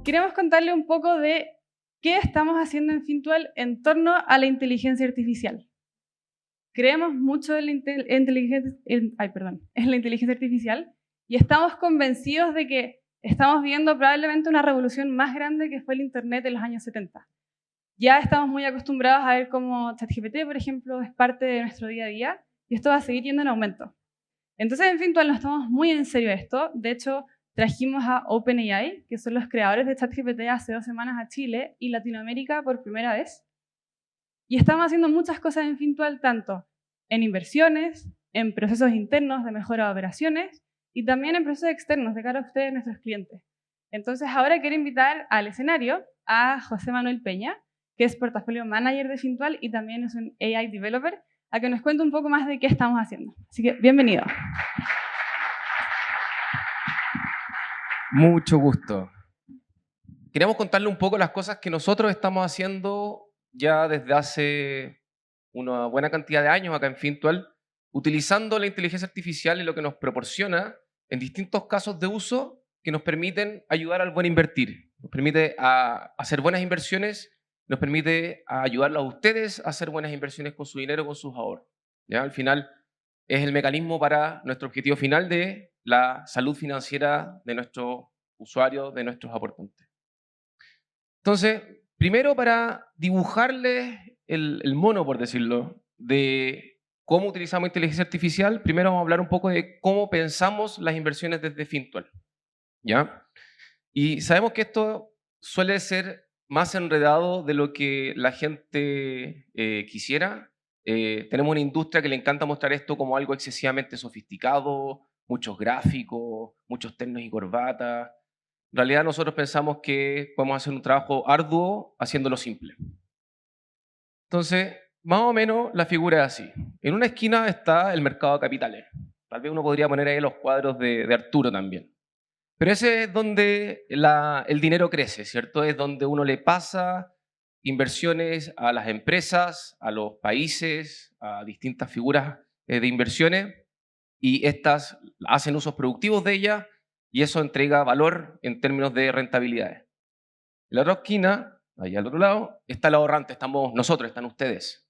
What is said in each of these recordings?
queremos contarle un poco de qué estamos haciendo en Fintual en torno a la inteligencia artificial. Creemos mucho en la inteligencia artificial y estamos convencidos de que estamos viendo probablemente una revolución más grande que fue el Internet en los años 70. Ya estamos muy acostumbrados a ver cómo ChatGPT, por ejemplo, es parte de nuestro día a día y esto va a seguir yendo en aumento. Entonces, en Fintual nos tomamos muy en serio esto. De hecho, trajimos a OpenAI, que son los creadores de ChatGPT, hace 2 semanas a Chile y Latinoamérica por primera vez. Y estamos haciendo muchas cosas en Fintual, tanto en inversiones, en procesos internos de mejora de operaciones y también en procesos externos de cara a ustedes, nuestros clientes. Entonces, ahora quiero invitar al escenario a José Manuel Peña, que es Portafolio Manager de Fintual y también es un AI Developer, a que nos cuente un poco más de qué estamos haciendo. Así que, bienvenido. Mucho gusto. Queríamos contarle un poco las cosas que nosotros estamos haciendo ya desde hace una buena cantidad de años acá en Fintual, utilizando la inteligencia artificial y lo que nos proporciona en distintos casos de uso que nos permiten ayudar al buen invertir. Nos permite hacer buenas inversiones, nos permite ayudarlos a ustedes a hacer buenas inversiones con su dinero, con sus ahorros. ¿Ya? Al final es el mecanismo para nuestro objetivo final de la salud financiera de nuestros usuarios, de nuestros aportantes. Entonces, primero para dibujarles el mono, por decirlo, de cómo utilizamos inteligencia artificial, primero vamos a hablar un poco de cómo pensamos las inversiones desde Fintual. ¿Ya? Y sabemos que esto suele ser más enredado de lo que la gente quisiera. Tenemos una industria que le encanta mostrar esto como algo excesivamente sofisticado, muchos gráficos, muchos ternos y corbatas. En realidad nosotros pensamos que podemos hacer un trabajo arduo haciéndolo simple. Entonces, más o menos la figura es así. En una esquina está el mercado de capitales. Tal vez uno podría poner ahí los cuadros de Arturo también. Pero ese es donde el dinero crece, ¿cierto? Es donde uno le pasa inversiones a las empresas, a los países, a distintas figuras de inversiones, y estas hacen usos productivos de ellas y eso entrega valor en términos de rentabilidades. En la otra esquina, allá al otro lado, está el ahorrante, estamos nosotros, están ustedes.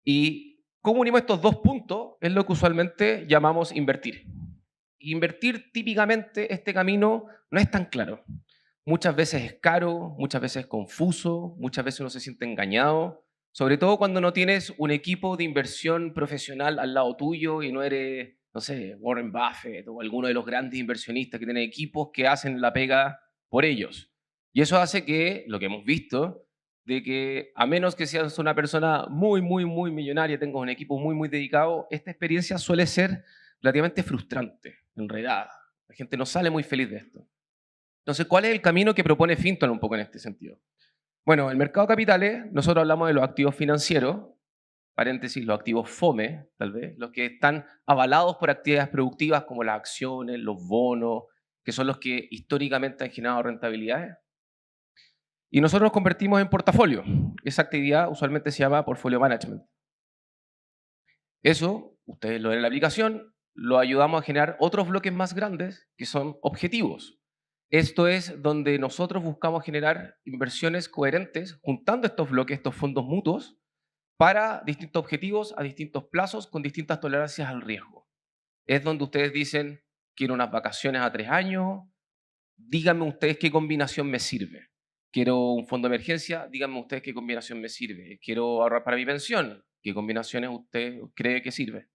Y cómo unimos estos dos puntos es lo que usualmente llamamos invertir. Invertir típicamente este camino no es tan claro. Muchas veces es caro, muchas veces es confuso, muchas veces uno se siente engañado, sobre todo cuando no tienes un equipo de inversión profesional al lado tuyo y no eres, no sé, Warren Buffett o alguno de los grandes inversionistas que tienen equipos que hacen la pega por ellos. Y eso hace que, lo que hemos visto, de que a menos que seas una persona muy, muy, muy millonaria, tengas un equipo muy, muy dedicado, esta experiencia suele ser relativamente frustrante, enredada. La gente no sale muy feliz de esto. Entonces, ¿cuál es el camino que propone Fintual un poco en este sentido? Bueno, el mercado de capitales, nosotros hablamos de los activos financieros, paréntesis, los activos FOME, tal vez, los que están avalados por actividades productivas como las acciones, los bonos, que son los que históricamente han generado rentabilidades. Y nosotros nos convertimos en portafolio. Esa actividad usualmente se llama portfolio management. Eso, ustedes lo ven en la aplicación, lo ayudamos a generar otros bloques más grandes que son objetivos. Esto es donde nosotros buscamos generar inversiones coherentes juntando estos bloques, estos fondos mutuos, para distintos objetivos a distintos plazos con distintas tolerancias al riesgo. Es donde ustedes dicen, quiero unas vacaciones a 3 años, díganme ustedes qué combinación me sirve. Quiero un fondo de emergencia, díganme ustedes qué combinación me sirve. Quiero ahorrar para mi pensión, qué combinaciones usted cree que sirve.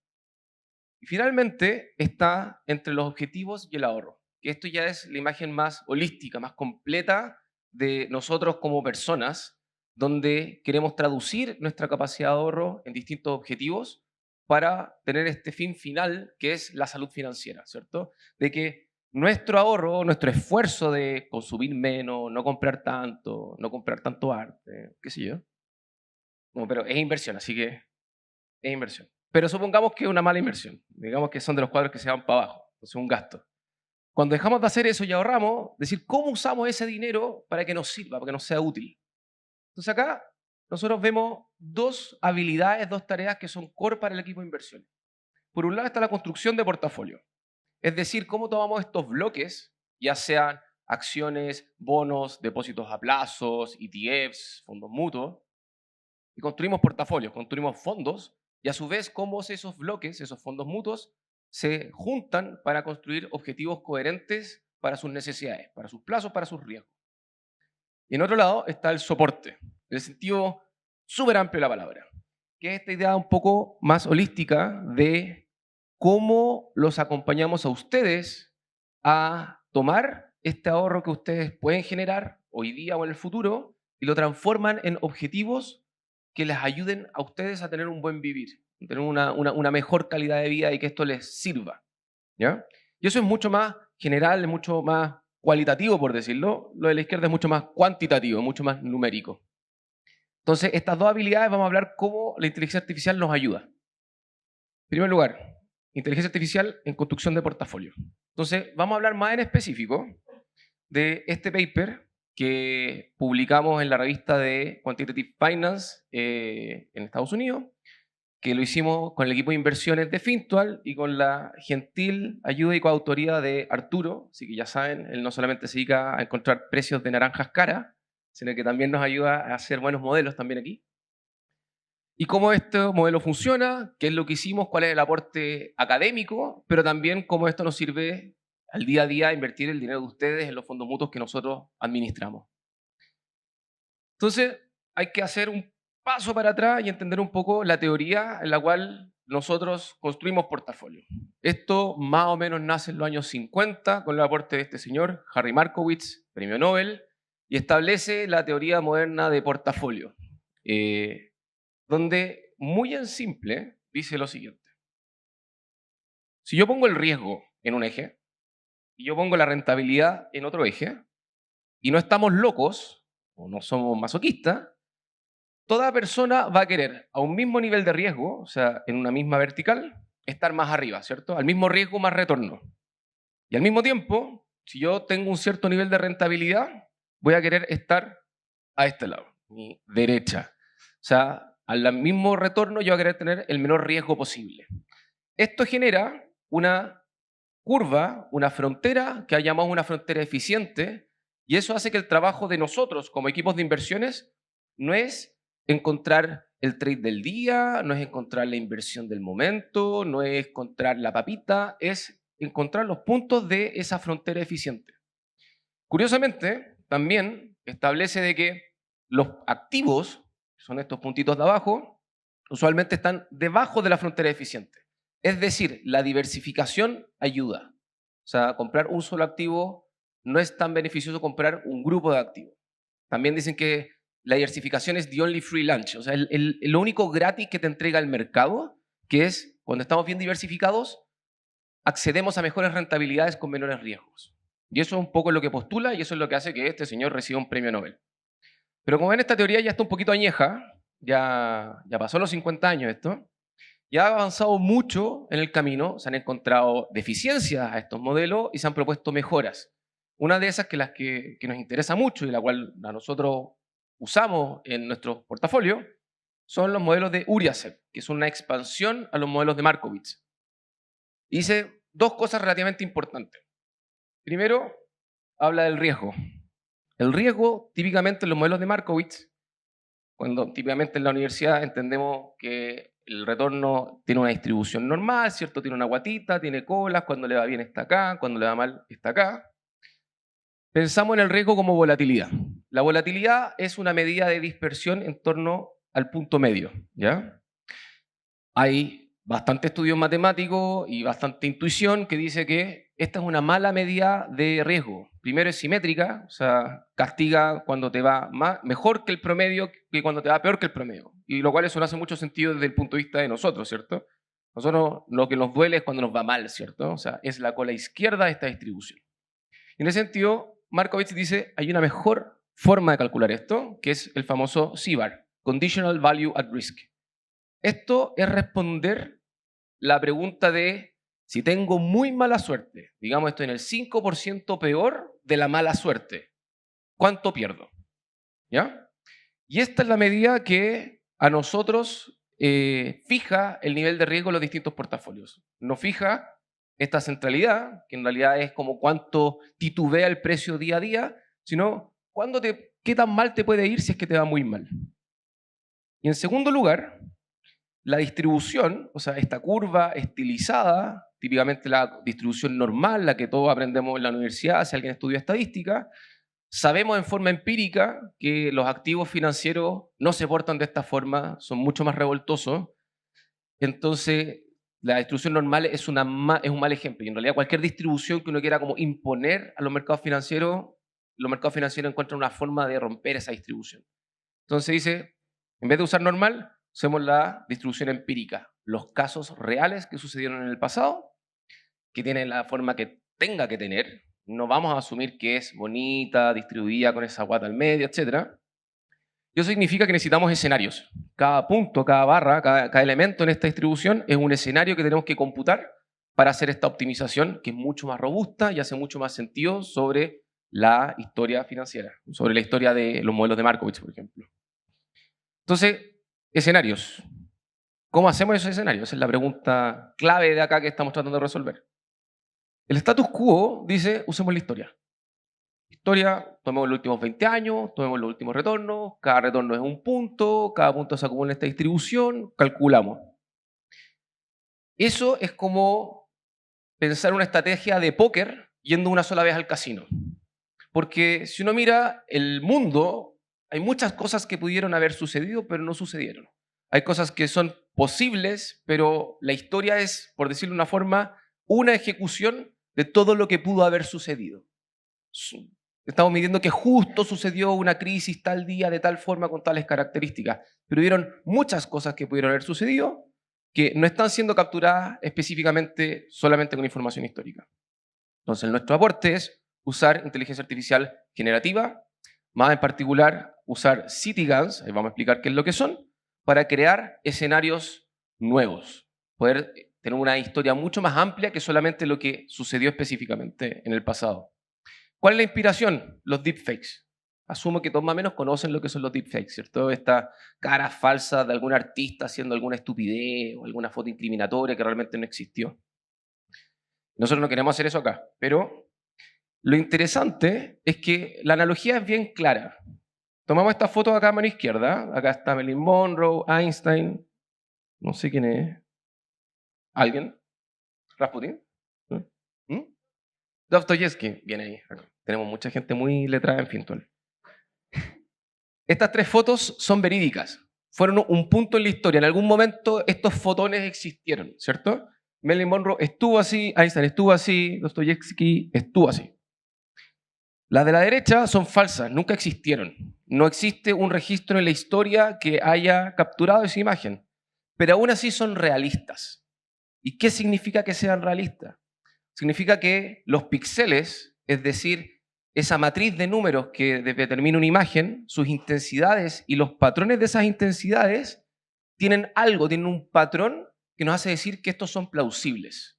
Y finalmente está entre los objetivos y el ahorro, que esto ya es la imagen más holística, más completa de nosotros como personas, donde queremos traducir nuestra capacidad de ahorro en distintos objetivos para tener este fin final, que es la salud financiera, ¿cierto? De que nuestro ahorro, nuestro esfuerzo de consumir menos, no comprar tanto arte, qué sé yo. No, pero es inversión, así que es inversión. Pero supongamos que es una mala inversión. Digamos que son de los cuadros que se van para abajo. Entonces, un gasto. Cuando dejamos de hacer eso y ahorramos, decir cómo usamos ese dinero para que nos sirva, para que nos sea útil. Entonces acá nosotros vemos dos habilidades, dos tareas que son core para el equipo de inversión. Por un lado está la construcción de portafolio. Es decir, cómo tomamos estos bloques, ya sean acciones, bonos, depósitos a plazos, ETFs, fondos mutuos, y construimos portafolios, construimos fondos, y a su vez cómo esos bloques, esos fondos mutuos, se juntan para construir objetivos coherentes para sus necesidades, para sus plazos, para sus riesgos. Y en otro lado está el soporte, en el sentido súper amplio de la palabra, que es esta idea un poco más holística de cómo los acompañamos a ustedes a tomar este ahorro que ustedes pueden generar hoy día o en el futuro y lo transforman en objetivos que les ayuden a ustedes a tener un buen vivir, tener una mejor calidad de vida y que esto les sirva, ¿ya? Y eso es mucho más general, es mucho más cualitativo, por decirlo. Lo de la izquierda es mucho más cuantitativo, mucho más numérico. Entonces, estas dos habilidades vamos a hablar cómo la inteligencia artificial nos ayuda. En primer lugar, inteligencia artificial en construcción de portafolio. Entonces, vamos a hablar más en específico de este paper que publicamos en la revista de Quantitative Finance en Estados Unidos, que lo hicimos con el equipo de inversiones de Fintual y con la gentil ayuda y coautoría de Arturo. Así que ya saben, él no solamente se dedica a encontrar precios de naranjas caras, sino que también nos ayuda a hacer buenos modelos también aquí. Y cómo este modelo funciona, qué es lo que hicimos, cuál es el aporte académico, pero también cómo esto nos sirve al día a día a invertir el dinero de ustedes en los fondos mutuos que nosotros administramos. Entonces, hay que hacer un paso para atrás y entender un poco la teoría en la cual nosotros construimos portafolios. Esto más o menos nace en los años 50 con el aporte de este señor, Harry Markowitz, premio Nobel, y establece la teoría moderna de portafolio, donde muy en simple dice lo siguiente. Si yo pongo el riesgo en un eje y yo pongo la rentabilidad en otro eje, y no estamos locos o no somos masoquistas, toda persona va a querer a un mismo nivel de riesgo, o sea, en una misma vertical, estar más arriba, ¿cierto? Al mismo riesgo, más retorno. Y al mismo tiempo, si yo tengo un cierto nivel de rentabilidad, voy a querer estar a este lado, mi derecha. O sea, al mismo retorno yo voy a querer tener el menor riesgo posible. Esto genera una curva, una frontera que llamamos una frontera eficiente, y eso hace que el trabajo de nosotros como equipos de inversiones no es encontrar el trade del día, no es encontrar la inversión del momento, no es encontrar la papita, es encontrar los puntos de esa frontera eficiente. Curiosamente, también establece de que los activos, que son estos puntitos de abajo, usualmente están debajo de la frontera eficiente. Es decir, la diversificación ayuda. O sea, comprar un solo activo no es tan beneficioso comprar un grupo de activos. También dicen que la diversificación es the only free lunch, o sea, lo único gratis que te entrega el mercado, que es, cuando estamos bien diversificados, accedemos a mejores rentabilidades con menores riesgos. Y eso es un poco lo que postula y eso es lo que hace que este señor reciba un premio Nobel. Pero como ven, esta teoría ya está un poquito añeja, ya pasó los 50 años esto, ya ha avanzado mucho en el camino, se han encontrado deficiencias a estos modelos y se han propuesto mejoras. Una de esas que las que nos interesa mucho y la cual a nosotros usamos en nuestro portafolio son los modelos de Uriasep, que es una expansión a los modelos de Markowitz. Y dice dos cosas relativamente importantes. Primero, habla del riesgo. El riesgo, típicamente en los modelos de Markowitz, cuando típicamente en la universidad entendemos que el retorno tiene una distribución normal, ¿cierto? Tiene una guatita, tiene colas, cuando le va bien está acá, cuando le va mal está acá. Pensamos en el riesgo como volatilidad. La volatilidad es una medida de dispersión en torno al punto medio, ¿ya? Hay bastante estudio matemático y bastante intuición que dice que esta es una mala medida de riesgo. Primero es simétrica, o sea, castiga cuando te va mejor que el promedio que cuando te va peor que el promedio. Y lo cual eso no hace mucho sentido desde el punto de vista de nosotros, ¿cierto? Nosotros lo que nos duele es cuando nos va mal, ¿cierto? O sea, es la cola izquierda de esta distribución. Y en ese sentido, Markowitz dice, hay una mejor forma de calcular esto, que es el famoso CVAR, Conditional Value at Risk. Esto es responder la pregunta de si tengo muy mala suerte, digamos estoy en el 5% peor de la mala suerte, ¿cuánto pierdo? ¿Ya? Y esta es la medida que a nosotros fija el nivel de riesgo en los distintos portafolios. Nos fija esta centralidad, que en realidad es como cuánto titubea el precio día a día, sino qué tan mal te puede ir si es que te va muy mal. Y en segundo lugar, la distribución, o sea, esta curva estilizada, típicamente la distribución normal, la que todos aprendemos en la universidad, si alguien estudia estadística, sabemos en forma empírica que los activos financieros no se portan de esta forma, son mucho más revoltosos. Entonces, la distribución normal es un mal ejemplo. Y en realidad cualquier distribución que uno quiera como imponer a los mercados financieros encuentran una forma de romper esa distribución. Entonces dice, en vez de usar normal, usemos la distribución empírica. Los casos reales que sucedieron en el pasado, que tienen la forma que tenga que tener. No vamos a asumir que es bonita, distribuida con esa guata al medio, etc. Y eso significa que necesitamos escenarios. Cada punto, cada barra, cada elemento en esta distribución es un escenario que tenemos que computar para hacer esta optimización que es mucho más robusta y hace mucho más sentido sobre la historia financiera, sobre la historia de los modelos de Markowitz, por ejemplo. Entonces, escenarios. ¿Cómo hacemos esos escenarios? Esa es la pregunta clave de acá que estamos tratando de resolver. El status quo dice, usemos la historia. Historia, tomemos los últimos 20 años, tomemos los últimos retornos, cada retorno es un punto, cada punto se acumula en esta distribución, calculamos. Eso es como pensar una estrategia de póker yendo una sola vez al casino. Porque si uno mira el mundo, hay muchas cosas que pudieron haber sucedido, pero no sucedieron. Hay cosas que son posibles, pero la historia es, por decirlo de una forma, una ejecución de todo lo que pudo haber sucedido. Estamos midiendo que justo sucedió una crisis tal día, de tal forma, con tales características. Pero hubieron muchas cosas que pudieron haber sucedido que no están siendo capturadas específicamente solamente con información histórica. Entonces, nuestro aporte es usar inteligencia artificial generativa, más en particular usar CityGANs, ahí vamos a explicar qué es lo que son, para crear escenarios nuevos, poder tener una historia mucho más amplia que solamente lo que sucedió específicamente en el pasado. ¿Cuál es la inspiración? Los deepfakes. Asumo que todos más o menos conocen lo que son los deepfakes, ¿cierto? Esta cara falsa de algún artista haciendo alguna estupidez o alguna foto incriminatoria que realmente no existió. Nosotros no queremos hacer eso acá, pero lo interesante es que la analogía es bien clara. Tomamos esta foto acá a mano izquierda. Acá está Marilyn Monroe, Einstein, no sé quién es. ¿Alguien? ¿Rasputin? ¿Mm? Dostoyevsky viene ahí. Tenemos mucha gente muy letrada en Fintual. Estas tres fotos son verídicas. Fueron un punto en la historia. En algún momento estos fotones existieron, ¿cierto? Marilyn Monroe estuvo así, Einstein estuvo así, Dostoyevsky estuvo así. Las de la derecha son falsas, nunca existieron. No existe un registro en la historia que haya capturado esa imagen, pero aún así son realistas. ¿Y qué significa que sean realistas? Significa que los píxeles, es decir, esa matriz de números que determina una imagen, sus intensidades y los patrones de esas intensidades tienen algo, tienen un patrón que nos hace decir que estos son plausibles.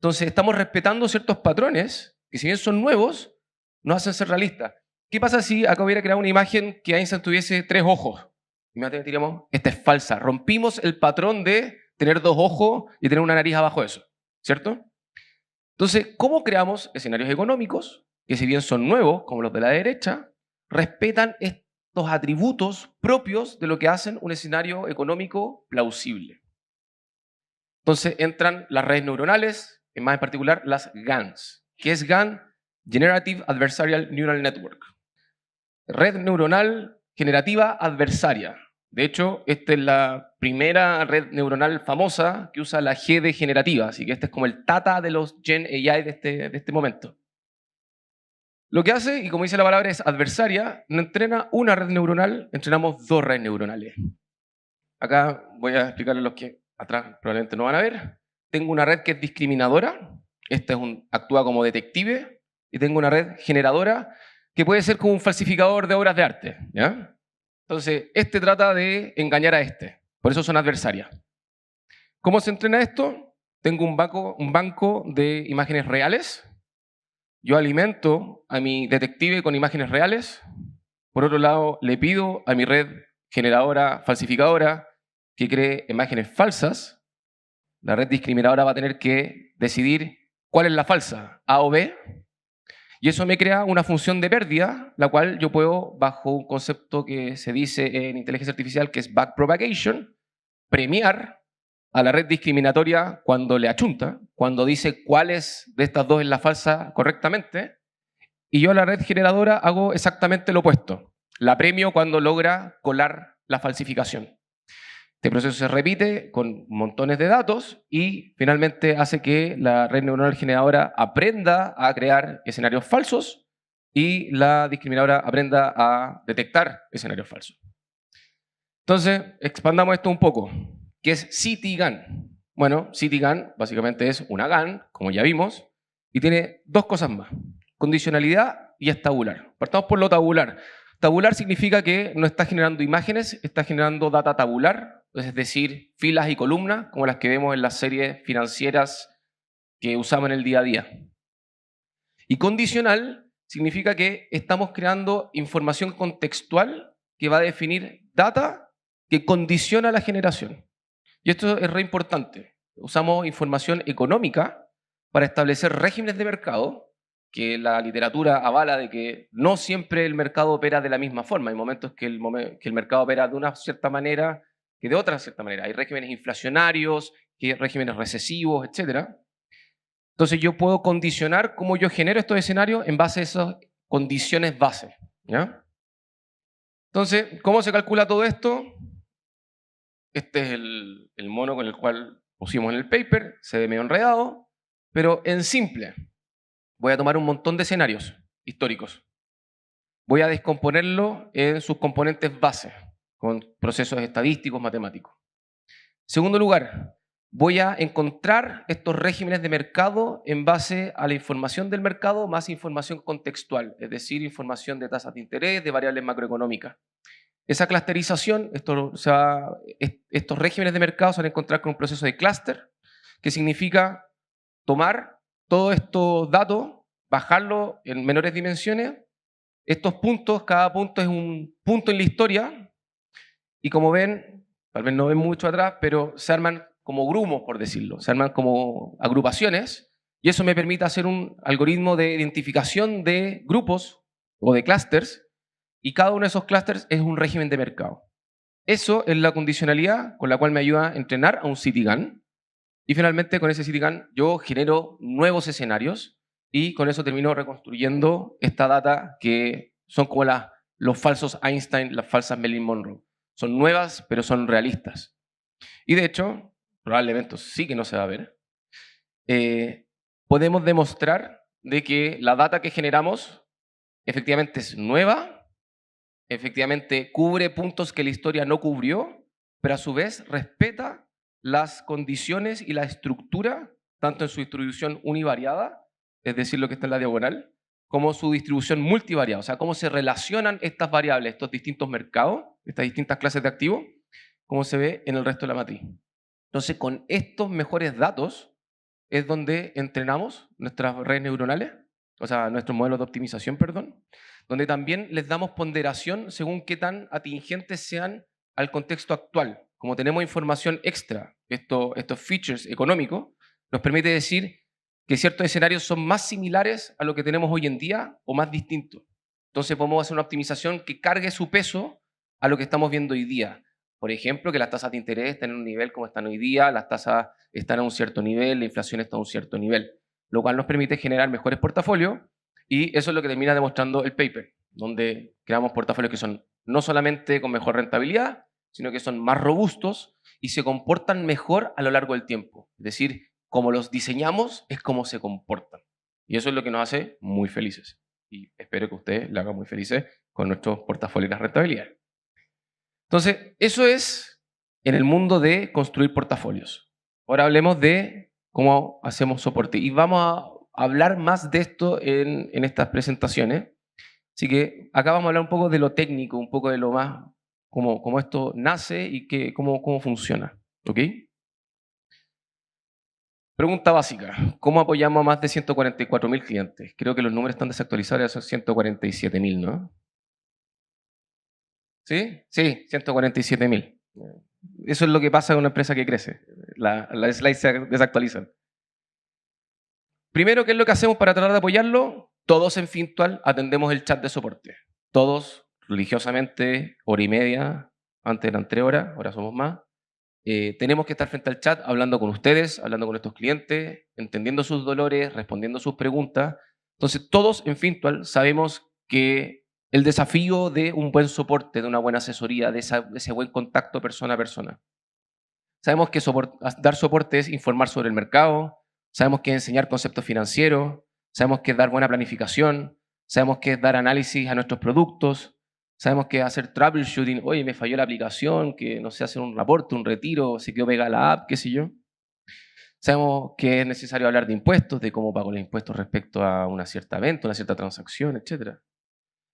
Entonces estamos respetando ciertos patrones que, si bien son nuevos, nos hacen ser realistas. ¿Qué pasa si acá hubiera creado una imagen que Einstein tuviese 3 ojos? Inmediatamente diríamos, esta es falsa. Rompimos el patrón de tener 2 ojos y tener una nariz abajo de eso, ¿cierto? Entonces, ¿cómo creamos escenarios económicos que, si bien son nuevos, como los de la derecha, respetan estos atributos propios de lo que hacen un escenario económico plausible? Entonces entran las redes neuronales, más en particular las GANs. ¿Qué es GAN? Generative Adversarial Neural Network. Red neuronal generativa adversaria. De hecho, esta es la primera red neuronal famosa que usa la GD generativa, así que este es como el tata de los Gen AI de este momento. Lo que hace, y como dice la palabra, es adversaria, no entrena una red neuronal, entrenamos 2 redes neuronales. Acá voy a explicarles los que atrás probablemente no van a ver. Tengo una red que es discriminadora, esta actúa como detective, y tengo una red generadora que puede ser como un falsificador de obras de arte, ¿ya? Entonces, este trata de engañar a este, por eso son adversarias. ¿Cómo se entrena esto? Tengo un banco de imágenes reales. Yo alimento a mi detective con imágenes reales. Por otro lado, le pido a mi red generadora, falsificadora, que cree imágenes falsas. La red discriminadora va a tener que decidir ¿Cuál es la falsa? ¿A o B? Y eso me crea una función de pérdida, la cual yo puedo, bajo un concepto que se dice en inteligencia artificial, que es backpropagation, premiar a la red discriminatoria cuando le achunta, cuando dice cuáles de estas dos es la falsa correctamente, y yo a la red generadora hago exactamente lo opuesto. La premio cuando logra colar la falsificación. Este proceso se repite con montones de datos y finalmente hace que la red neuronal generadora aprenda a crear escenarios falsos y la discriminadora aprenda a detectar escenarios falsos. Entonces, expandamos esto un poco. ¿Qué es CityGAN? Bueno, CityGAN básicamente es una GAN, como ya vimos, y tiene dos cosas más: condicionalidad y es tabular. Partamos por lo tabular. Tabular significa que no está generando imágenes, está generando data tabular, es decir, filas y columnas, como las que vemos en las series financieras que usamos en el día a día. Y condicional significa que estamos creando información contextual que va a definir data que condiciona la generación. Y esto es re importante. Usamos información económica para establecer regímenes de mercado, que la literatura avala de que no siempre el mercado opera de la misma forma. Hay momentos que el mercado opera de una cierta manera que de otra cierta manera. Hay regímenes inflacionarios, hay regímenes recesivos, etc. Entonces yo puedo condicionar cómo yo genero estos escenarios en base a esas condiciones base, ¿ya? Entonces, ¿cómo se calcula todo esto? Este es el mono con el cual pusimos en el paper, se ve medio enredado, pero en simple. Voy a tomar un montón de escenarios históricos. Voy a descomponerlo en sus componentes base, con procesos estadísticos, matemáticos. Segundo lugar, voy a encontrar estos regímenes de mercado en base a la información del mercado más información contextual, es decir, información de tasas de interés, de variables macroeconómicas. Esa clusterización, estos regímenes de mercado se van a encontrar con un proceso de clúster, que significa tomar todos estos datos, bajarlos en menores dimensiones. Estos puntos, cada punto es un punto en la historia, y como ven, tal vez no ven mucho atrás, pero se arman como grumos, por decirlo, se arman como agrupaciones, y eso me permite hacer un algoritmo de identificación de grupos o de clústeres, y cada uno de esos clústeres es un régimen de mercado. Eso es la condicionalidad con la cual me ayuda a entrenar a un CityGAN, y finalmente con ese CityGAN yo genero nuevos escenarios y con eso termino reconstruyendo esta data que son como los falsos Einstein, las falsas Marilyn Monroe. Son nuevas, pero son realistas. Y de hecho, probablemente sí que no se va a ver, podemos demostrar de que la data que generamos efectivamente es nueva, efectivamente cubre puntos que la historia no cubrió, pero a su vez respeta las condiciones y la estructura, tanto en su distribución univariada, es decir, lo que está en la diagonal, como su distribución multivariada, o sea, cómo se relacionan estas variables, estos distintos mercados, estas distintas clases de activos, como se ve en el resto de la matriz. Entonces, con estos mejores datos es donde entrenamos nuestras redes neuronales, o sea, nuestros modelos de optimización, perdón, donde también les damos ponderación según qué tan atingentes sean al contexto actual. Como tenemos información extra, estos features económicos, nos permite decir que ciertos escenarios son más similares a lo que tenemos hoy en día o más distintos. Entonces podemos hacer una optimización que cargue su peso a lo que estamos viendo hoy día. Por ejemplo, que las tasas de interés estén en un nivel como están hoy día, las tasas están a un cierto nivel, la inflación está a un cierto nivel, lo cual nos permite generar mejores portafolios, y eso es lo que termina demostrando el paper, donde creamos portafolios que son no solamente con mejor rentabilidad, sino que son más robustos y se comportan mejor a lo largo del tiempo. Es decir, como los diseñamos es como se comportan. Y eso es lo que nos hace muy felices. Y espero que ustedes la hagan muy felices con nuestros portafolios de rentabilidad. Entonces, eso es en el mundo de construir portafolios. Ahora hablemos de cómo hacemos soporte. Y vamos a hablar más de esto en estas presentaciones. Así que acá vamos a hablar un poco de lo técnico, un poco de lo más, cómo esto nace y cómo funciona. ¿Ok? Pregunta básica. ¿Cómo apoyamos a más de 144.000 clientes? Creo que los números están desactualizados, ya son 147.000, ¿no? ¿Sí? Sí, 147.000. Eso es lo que pasa con una empresa que crece. Las slides se desactualizan. Primero, ¿qué es lo que hacemos para tratar de apoyarlo? Todos en Fintual atendemos el chat de soporte. Todos, religiosamente, hora y media, antes eran 3 horas, ahora somos más. Tenemos que estar frente al chat hablando con ustedes, hablando con nuestros clientes, entendiendo sus dolores, respondiendo sus preguntas. Entonces, todos en Fintual sabemos que el desafío de un buen soporte, de una buena asesoría, de ese buen contacto persona a persona. Sabemos que dar soporte es informar sobre el mercado, sabemos que es enseñar conceptos financieros, sabemos que es dar buena planificación, sabemos que es dar análisis a nuestros productos, sabemos que es hacer troubleshooting, oye, me falló la aplicación, que no sé, hacer un reporte, un retiro, se quedó pegada la app, qué sé yo. Sabemos que es necesario hablar de impuestos, de cómo pago los impuestos respecto a una cierta venta, una cierta transacción, etc.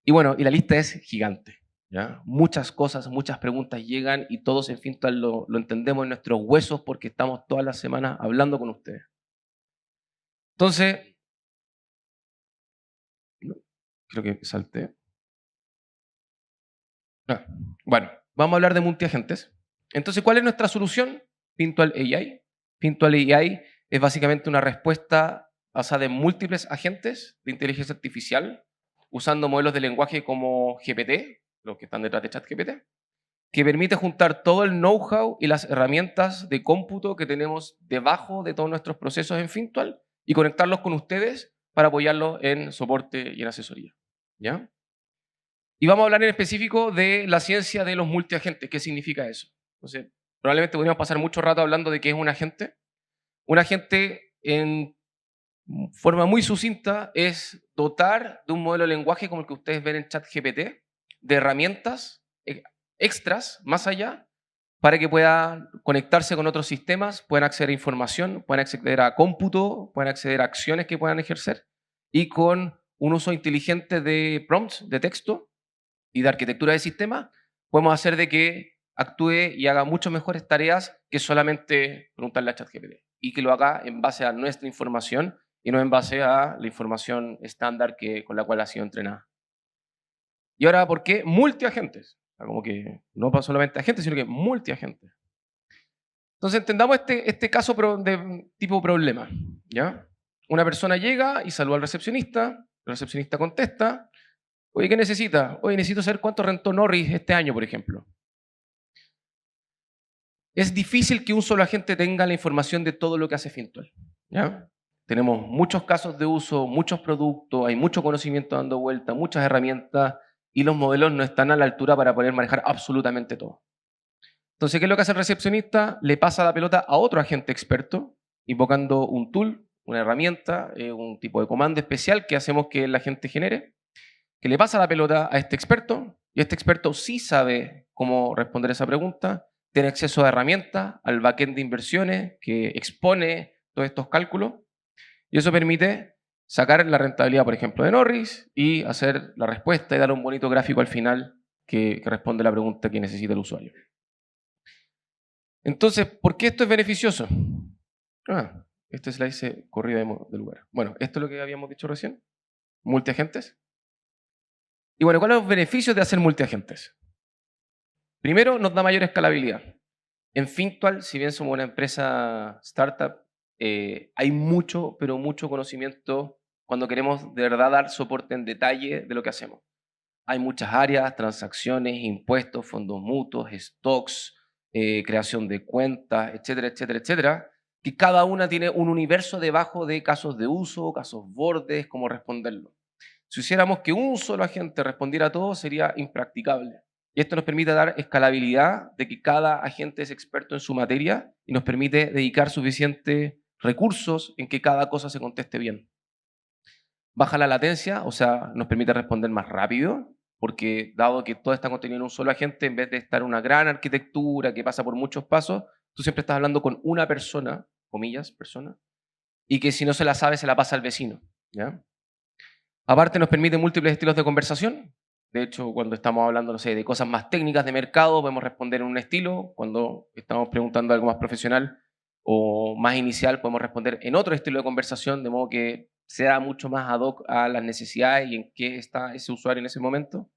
Y bueno, y la lista es gigante. ¿Ya? Muchas cosas, muchas preguntas llegan y todos en Fintual lo entendemos en nuestros huesos porque estamos todas las semanas hablando con ustedes. Entonces, creo que salté. Bueno, vamos a hablar de multiagentes. Entonces, ¿cuál es nuestra solución? Fintual AI. Fintual AI es básicamente una respuesta basada en múltiples agentes de inteligencia artificial usando modelos de lenguaje como GPT, los que están detrás de ChatGPT, que permite juntar todo el know-how y las herramientas de cómputo que tenemos debajo de todos nuestros procesos en Fintual y conectarlos con ustedes para apoyarlos en soporte y en asesoría. ¿Ya? Y vamos a hablar en específico de la ciencia de los multiagentes. ¿Qué significa eso? Entonces, probablemente podríamos pasar mucho rato hablando de qué es un agente. Un agente, en forma muy sucinta, es dotar de un modelo de lenguaje como el que ustedes ven en ChatGPT, de herramientas extras, más allá, para que pueda conectarse con otros sistemas, puedan acceder a información, puedan acceder a cómputo, puedan acceder a acciones que puedan ejercer, y con un uso inteligente de prompts, de texto, y de arquitectura de sistema, podemos hacer de que actúe y haga mucho mejores tareas que solamente preguntarle a ChatGPT, y que lo haga en base a nuestra información y no en base a la información estándar con la cual ha sido entrenada. Y ahora, ¿por qué multiagentes? O sea, como que no solamente agentes, sino que multiagentes. Entonces entendamos este caso de tipo problema. ¿Ya? Una persona llega y saluda al recepcionista, el recepcionista contesta, oye, ¿qué necesita? Oye, necesito saber cuánto rentó Norris este año, por ejemplo. Es difícil que un solo agente tenga la información de todo lo que hace Fintual. ¿Ya? Tenemos muchos casos de uso, muchos productos, hay mucho conocimiento dando vuelta, muchas herramientas, y los modelos no están a la altura para poder manejar absolutamente todo. Entonces, ¿qué es lo que hace el recepcionista? Le pasa la pelota a otro agente experto, invocando un tool, una herramienta, un tipo de comando especial que hacemos que el agente genere, que le pasa la pelota a este experto, y este experto sí sabe cómo responder esa pregunta, tiene acceso a herramientas, al backend de inversiones, que expone todos estos cálculos, y eso permite sacar la rentabilidad, por ejemplo, de Norris y hacer la respuesta y dar un bonito gráfico al final que responde la pregunta que necesita el usuario. Entonces, ¿por qué esto es beneficioso? Este slide se corrió de lugar. Bueno, esto es lo que habíamos dicho recién. Multiagentes. Y bueno, ¿cuáles son los beneficios de hacer multiagentes? Primero, nos da mayor escalabilidad. En Fintual, si bien somos una empresa startup, hay mucho, pero mucho conocimiento cuando queremos de verdad dar soporte en detalle de lo que hacemos. Hay muchas áreas, transacciones, impuestos, fondos mutuos, stocks, creación de cuentas, etcétera, etcétera, etcétera, que cada una tiene un universo debajo de casos de uso, casos bordes, cómo responderlo. Si hiciéramos que un solo agente respondiera a todo, sería impracticable. Y esto nos permite dar escalabilidad de que cada agente es experto en su materia y nos permite dedicar suficientes recursos en que cada cosa se conteste bien. Baja la latencia, o sea, nos permite responder más rápido, porque dado que todo está contenido en un solo agente, en vez de estar una gran arquitectura que pasa por muchos pasos, tú siempre estás hablando con una persona, comillas, persona, y que si no se la sabe, se la pasa al vecino. ¿Ya? Aparte nos permite múltiples estilos de conversación. De hecho, cuando estamos hablando, no sé, de cosas más técnicas de mercado, podemos responder en un estilo. Cuando estamos preguntando algo más profesional o más inicial, podemos responder en otro estilo de conversación, de modo que sea mucho más ad hoc a las necesidades y en qué está ese usuario en ese momento.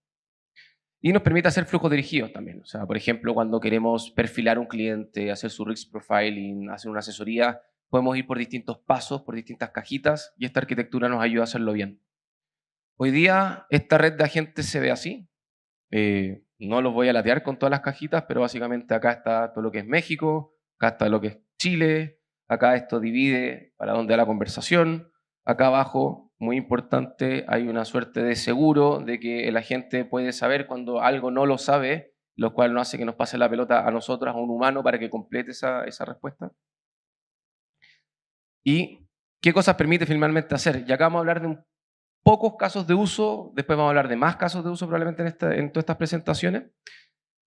Y nos permite hacer flujos dirigidos también. O sea, por ejemplo, cuando queremos perfilar un cliente, hacer su risk profiling, hacer una asesoría, podemos ir por distintos pasos, por distintas cajitas, y esta arquitectura nos ayuda a hacerlo bien. Hoy día esta red de agentes se ve así. No los voy a latear con todas las cajitas, pero básicamente acá está todo lo que es México, acá está lo que es Chile, acá esto divide para dónde va la conversación, acá abajo, muy importante, hay una suerte de seguro de que el agente puede saber cuando algo no lo sabe, lo cual no hace que nos pase la pelota a nosotros, a un humano, para que complete esa respuesta. ¿Y qué cosas permite finalmente hacer? Y acá vamos a hablar de pocos casos de uso, después vamos a hablar de más casos de uso probablemente en todas estas presentaciones,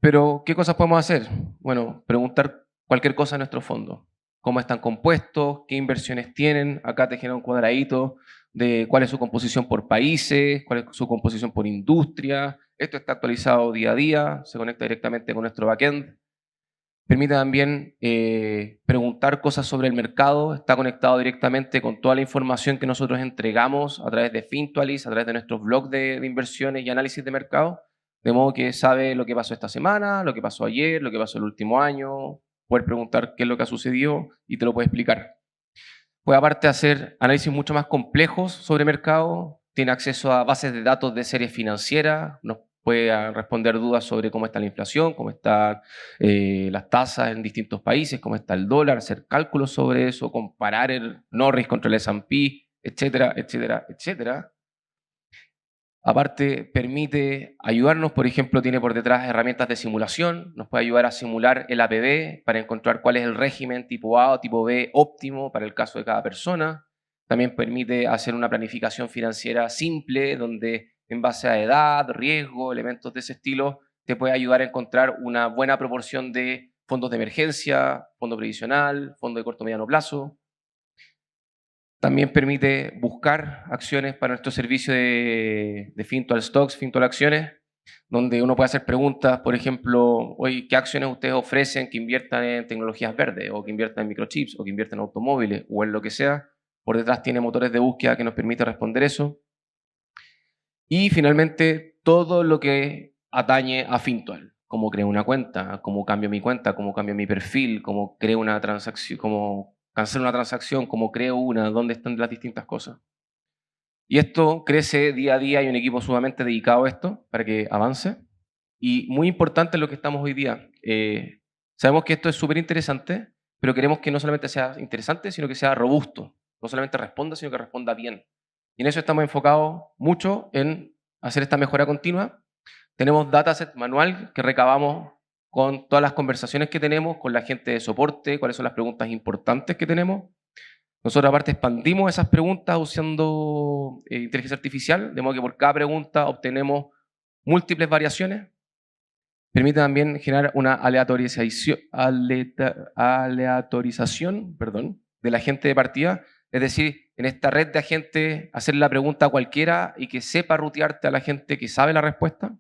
pero ¿qué cosas podemos hacer? Bueno, preguntar cualquier cosa a nuestro fondo. ¿Cómo están compuestos? ¿Qué inversiones tienen? Acá te genera un cuadradito de cuál es su composición por países, cuál es su composición por industria. Esto está actualizado día a día, se conecta directamente con nuestro backend. Permite también preguntar cosas sobre el mercado, está conectado directamente con toda la información que nosotros entregamos a través de Fintualis, a través de nuestros blogs de inversiones y análisis de mercado, de modo que sabe lo que pasó esta semana, lo que pasó ayer, lo que pasó el último año, poder preguntar qué es lo que ha sucedido y te lo puede explicar. Puede aparte hacer análisis mucho más complejos sobre mercado, tiene acceso a bases de datos de series financieras, nos puede responder dudas sobre cómo está la inflación, cómo están las tasas en distintos países, cómo está el dólar, hacer cálculos sobre eso, comparar el Norris contra el S&P, etcétera, etcétera, etcétera. Aparte, permite ayudarnos, por ejemplo, tiene por detrás herramientas de simulación, nos puede ayudar a simular el APB para encontrar cuál es el régimen tipo A o tipo B óptimo para el caso de cada persona. También permite hacer una planificación financiera simple, donde en base a edad, riesgo, elementos de ese estilo, te puede ayudar a encontrar una buena proporción de fondos de emergencia, fondo previsional, fondo de corto y mediano plazo. También permite buscar acciones para nuestro servicio de Fintual Stocks, Fintual Acciones, donde uno puede hacer preguntas, por ejemplo, oye, ¿qué acciones ustedes ofrecen que inviertan en tecnologías verdes, o que inviertan en microchips, o que inviertan en automóviles, o en lo que sea? Por detrás tiene motores de búsqueda que nos permite responder eso. Y finalmente, todo lo que atañe a Fintual, cómo creo una cuenta, cómo cambio mi cuenta, cómo cambio mi perfil, cómo creo una transacción, cómo cancelo una transacción, cómo creo una, dónde están las distintas cosas. Y esto crece día a día, hay un equipo sumamente dedicado a esto para que avance. Y muy importante lo que estamos hoy día. Sabemos que esto es súper interesante, pero queremos que no solamente sea interesante, sino que sea robusto. No solamente responda, sino que responda bien. Y en eso estamos enfocados mucho en hacer esta mejora continua. Tenemos dataset manual que recabamos con todas las conversaciones que tenemos, con la gente de soporte, cuáles son las preguntas importantes que tenemos. Nosotros aparte expandimos esas preguntas usando inteligencia artificial, de modo que por cada pregunta obtenemos múltiples variaciones. Permite también generar una aleatorización de la gente de partida. Es decir, en esta red de agentes, hacer la pregunta a cualquiera y que sepa rutearte a la gente que sabe la respuesta.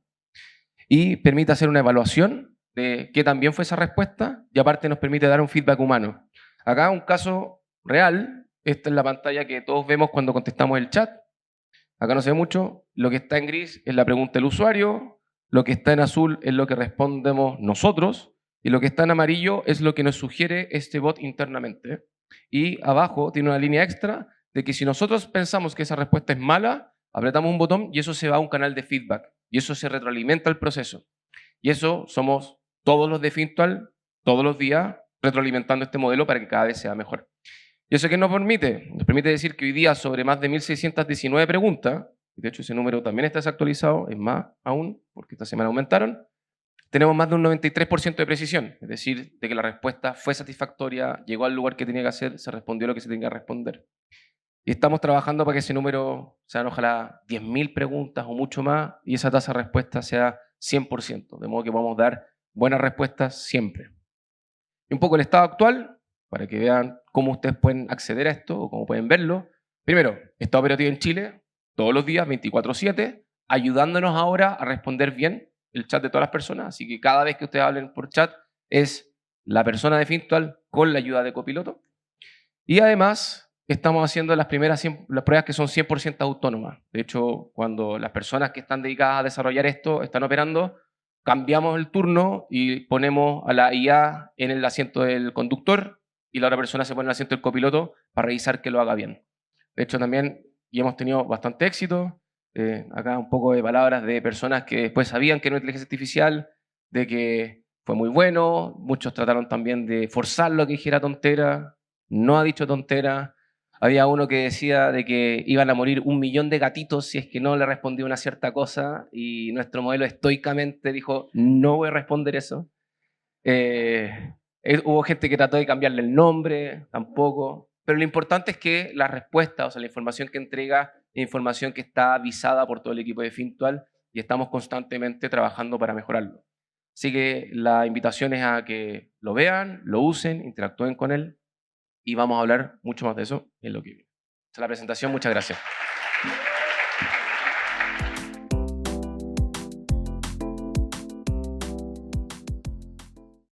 Y permite hacer una evaluación de qué tan bien fue esa respuesta, y aparte nos permite dar un feedback humano. Acá un caso real, esta es la pantalla que todos vemos cuando contestamos el chat. Acá no se ve mucho, lo que está en gris es la pregunta del usuario, lo que está en azul es lo que respondemos nosotros, y lo que está en amarillo es lo que nos sugiere este bot internamente. Y abajo tiene una línea extra de que si nosotros pensamos que esa respuesta es mala, apretamos un botón y eso se va a un canal de feedback, y eso se retroalimenta el proceso. Y eso somos todos los de Fintual, todos los días, retroalimentando este modelo para que cada vez sea mejor. ¿Y eso qué nos permite? Nos permite decir que hoy día sobre más de 1.619 preguntas, y de hecho ese número también está desactualizado, es más aún, porque esta semana aumentaron, tenemos más de un 93% de precisión, es decir, de que la respuesta fue satisfactoria, llegó al lugar que tenía que hacer, se respondió lo que se tenía que responder. Y estamos trabajando para que ese número sean ojalá 10.000 preguntas o mucho más, y esa tasa de respuesta sea 100%, de modo que podamos dar buenas respuestas siempre. Y un poco el estado actual, para que vean cómo ustedes pueden acceder a esto o cómo pueden verlo. Primero, está operativo en Chile, todos los días, 24/7, ayudándonos ahora a responder bien el chat de todas las personas. Así que cada vez que ustedes hablen por chat, es la persona de Fintual con la ayuda de copiloto. Y además, estamos haciendo las pruebas que son 100% autónomas. De hecho, cuando las personas que están dedicadas a desarrollar esto están operando, cambiamos el turno y ponemos a la IA en el asiento del conductor, y la otra persona se pone en el asiento del copiloto para revisar que lo haga bien. De hecho, también, y hemos tenido bastante éxito, acá un poco de palabras de personas que después sabían que no era inteligencia artificial, de que fue muy bueno, muchos trataron también de forzarlo a que dijera tontera, no ha dicho tontera. Había uno que decía de que iban a morir 1 millón de gatitos si es que no le respondía una cierta cosa, y nuestro modelo estoicamente dijo, no voy a responder eso. Hubo gente que trató de cambiarle el nombre, tampoco. Pero lo importante es que la respuesta, o sea, la información que entrega, es información que está avisada por todo el equipo de Fintual y estamos constantemente trabajando para mejorarlo. Así que la invitación es a que lo vean, lo usen, interactúen con él y vamos a hablar mucho más de eso en lo que viene. Esa es la presentación, muchas gracias.